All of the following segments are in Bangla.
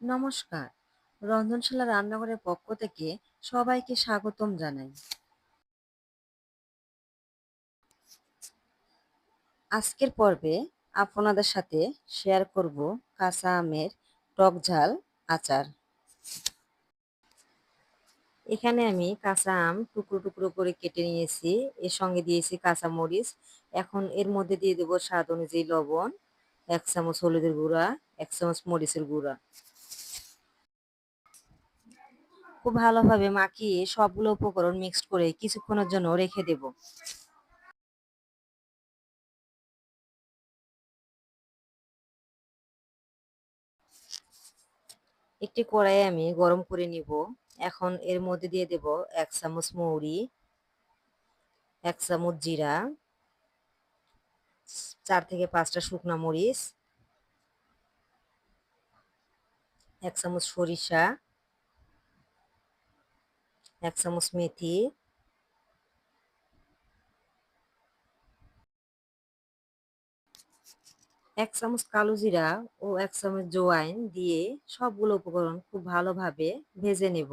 নমস্কার। রন্ধনশালা রান্নাঘরের পক্ষ থেকে সবাইকে স্বাগতম জানাই। আজকের পর্বে আপনাদের সাথে শেয়ার করব কাঁচা আমের টক ঝাল আচার। এখানে আমি কাঁচা আম টুকরো টুকরো করে কেটে নিয়েছি। এর সঙ্গে দিয়েছি কাঁচা মরিচ। এখন এর মধ্যে দিয়ে দেব স্বাদ অনুযায়ী লবণ, ১ চামচ হলুদের গুঁড়া, ১ চামচ মরিচের গুঁড়া। খুব ভালোভাবে মাখিয়ে সবগুলো উপকরণ মিক্সড করে কিছুক্ষণের জন্য রেখে দেব। একটি কড়াই আমি গরম করে নিব। এখন এর মধ্যে দিয়ে দেব ১ চামচ মৌরি, ১ চামচ জিরা, ৪ থেকে ৫ টা শুকনা মরিচ, ১ চামচ সরিষা, ১ চামচ মেথি, ১ চামচ কালো জিরা ও ১ চামচ জোয়াইন দিয়ে সবগুলো উপকরণ খুব ভালোভাবে ভেজে নেব।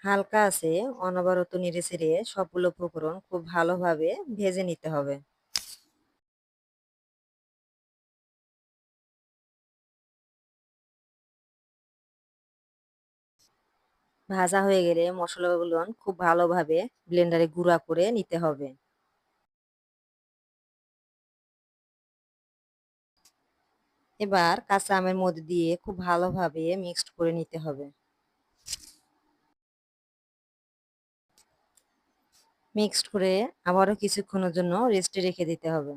হালকা আছে অনবরত নেড়েচেড়ে সবগুলো উপকরণ খুব ভালোভাবে ভেজে নিতে হবে। ভাজা হয়ে গেলে মশলাগুলো খুব ভালোভাবে ব্লেন্ডারে গুঁড়া করে নিতে হবে। এবার কাঁচা আমের মধ্যে দিয়ে খুব ভালোভাবে মিক্সড করে নিতে হবে। মিক্সড করে আবারও কিছুক্ষণের জন্য রেস্টে রেখে দিতে হবে।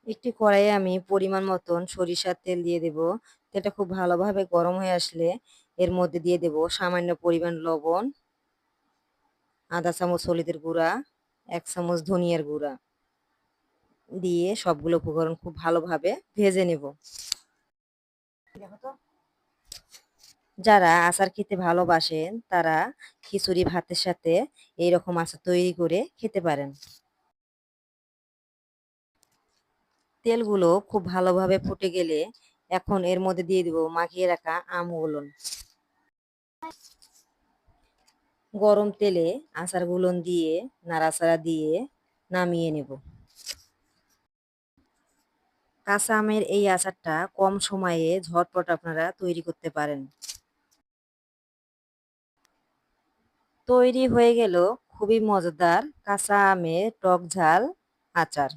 একটি কড়াইয়ে আমি পরিমাণ মতন সরিষার তেল দিয়ে দেব। তেলটা খুব ভালোভাবে গরম হয়ে আসলে এর মধ্যে দিয়ে দেব সামান্য পরিমাণ লবণ, আধা চামচ হলুদের গুঁড়া, ১ চামচ ধনিয়ার গুঁড়া দিয়ে সবগুলো উপকরণ খুব ভালোভাবে ভেজে নেব। যারা আচার খেতে ভালোবাসেন তারা খিচুড়ি ভাতের সাথে এইরকম আচার তৈরি করে খেতে পারেন। তেলগুলো খুব ভালোভাবে ফুটে গেলে এখন এর মধ্যে দিয়ে দিব মাখিয়ে রাখা আমগুলো। গরম তেলে আচারগুলো দিয়ে নাড়াচাড়া দিয়ে নামিয়ে নেব। কাঁচা আমের এই আচারটা কম সময়ে ঝটপট আপনারা তৈরি করতে পারেন। তৈরি হয়ে গেল খুবই মজাদার কাঁচা আমের টক ঝাল আচার।